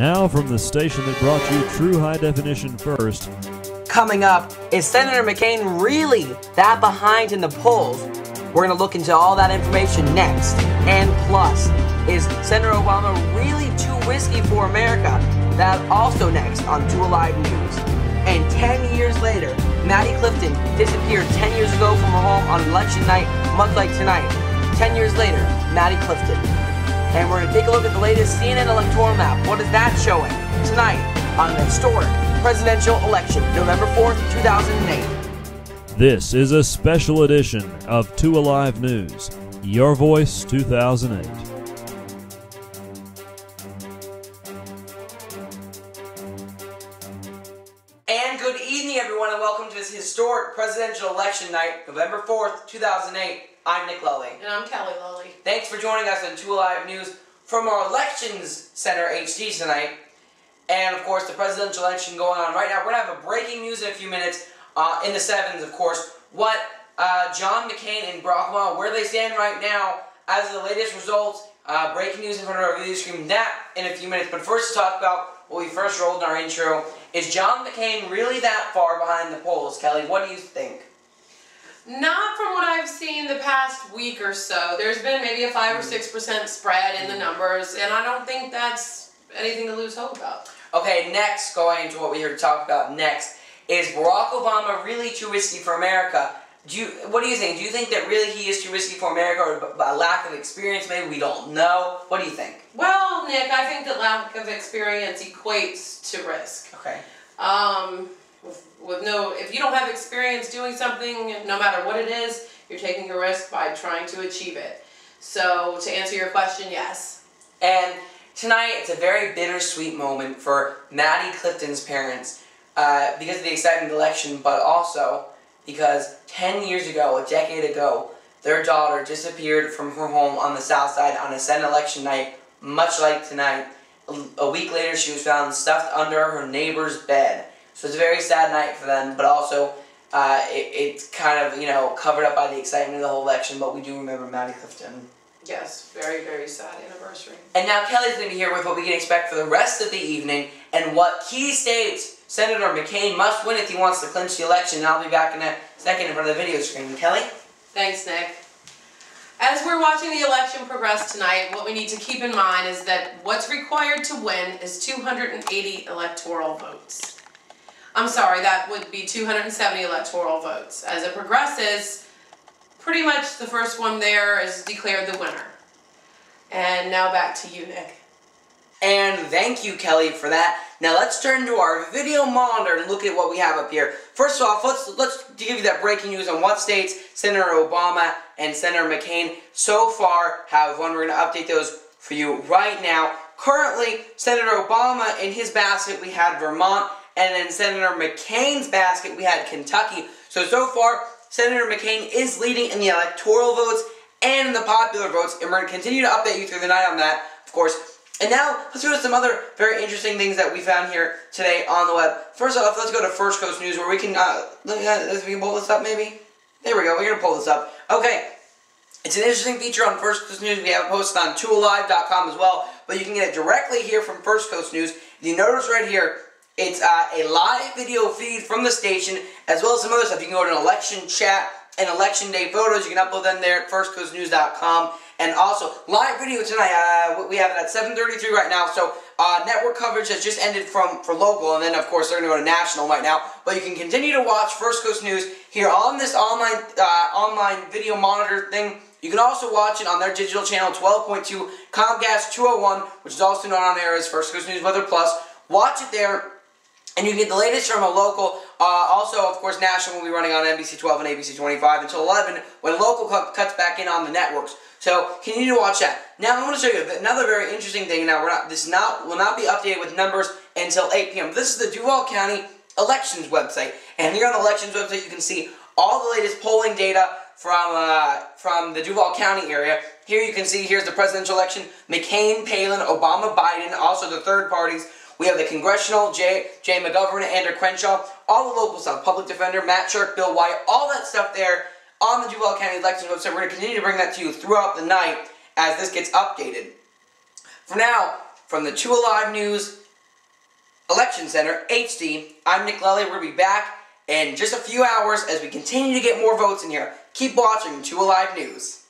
Now from the station that brought you true high definition first. Coming up, is Senator McCain really that behind in the polls? We're going to look into all that information next. And plus, is Senator Obama really too risky for America? That also next on 2 Alive News. And 10 years later, Maddie Clifton disappeared 10 years ago from her home on election night, much like tonight. 10 years later, Maddie Clifton. And we're going to take a look at the latest CNN electoral map. What is that showing? Tonight, on an historic presidential election, November 4th, 2008. This is a special edition of 2 Alive News, Your Voice 2008. And good evening, everyone, and welcome to this historic presidential election night, November 4th, 2008. I'm Nick Lully. And I'm Kelly Lully. Thanks for joining us on 2 Alive News from our Elections Center HD tonight. And, of course, the presidential election going on right now. We're going to have a breaking news in a few minutes, in the 7s, of course. What John McCain and Barack Obama, where they stand right now as of the latest results. Breaking news in front of our video screen. That in a few minutes. But first, to talk about what we first rolled in our intro. Is John McCain really that far behind the polls? Kelly, what do you think? Not from what I've seen the past week or so. There's been maybe a 5 or 6% spread in the numbers, and I don't think that's anything to lose hope about. Okay, next, going into what we're here to talk about next, is Barack Obama really too risky for America? What do you think? Do you think that really he is too risky for America, or by lack of experience? Maybe we don't know. What do you think? Well, Nick, I think that lack of experience equates to risk. Okay. If you don't have experience doing something, no matter what it is, you're taking a risk by trying to achieve it. So, to answer your question, yes. And tonight, it's a very bittersweet moment for Maddie Clifton's parents because of the exciting election, but also because 10 years ago, a decade ago, their daughter disappeared from her home on the south side on a Senate election night, much like tonight. A week later, she was found stuffed under her neighbor's bed. So it's a very sad night for them, but also it's kind of, covered up by the excitement of the whole election, but we do remember Maddie Clifton. Yes, very, very sad anniversary. And now Kelly's going to be here with what we can expect for the rest of the evening and what key states Senator McCain must win if he wants to clinch the election. And I'll be back in a second in front of the video screen. Kelly? Thanks, Nick. As we're watching the election progress tonight, what we need to keep in mind is that what's required to win is 280 electoral votes. I'm sorry, that would be 270 electoral votes. As it progresses, pretty much the first one there is declared the winner. And now back to you, Nick. And thank you, Kelly, for that. Now let's turn to our video monitor and look at what we have up here. First off, let's give you that breaking news on what states Senator Obama and Senator McCain so far have won. We're going to update those for you right now. Currently, Senator Obama, in his basket, we had Vermont, and in Senator McCain's basket, we had Kentucky. So far, Senator McCain is leading in the electoral votes and in the popular votes, and we're going to continue to update you through the night on that, of course. And now, let's go to some other very interesting things that we found here today on the web. First off, let's go to First Coast News, where we can, we can pull this up, maybe? There we go, we're going to pull this up. Okay, it's an interesting feature on First Coast News. We have it posted on 2alive.com as well, but you can get it directly here from First Coast News. You notice right here, it's a live video feed from the station, as well as some other stuff. You can go to an election chat and election day photos. You can upload them there at firstcoastnews.com. And also, live video tonight, we have it at 7:33 right now, so network coverage has just ended for local, and then, of course, they're going to go to national right now. But you can continue to watch First Coast News here on this online video monitor thing. You can also watch it on their digital channel, 12.2, Comcast 201, which is also known on air as First Coast News Weather Plus. Watch it there. And you get the latest from a local, also, of course, national will be running on NBC 12 and ABC 25 until 11, when local cuts back in on the networks. So, continue to watch that. Now, I'm going to show you another very interesting thing. Now, this will not be updated with numbers until 8 p.m. This is the Duval County Elections website. And here on the Elections website, you can see all the latest polling data from the Duval County area. Here you can see, here's the presidential election, McCain, Palin, Obama, Biden, also the third parties. We have the congressional, Jay McGovern, Andrew Crenshaw, all the local stuff, public defender, Matt Shirk, Bill White, all that stuff there on the Duval County Elections website. We're going to continue to bring that to you throughout the night as this gets updated. For now, from the 2 Alive News Election Center HD. I'm Nick Lely. We're going to be back in just a few hours as we continue to get more votes in here. Keep watching 2 Alive News.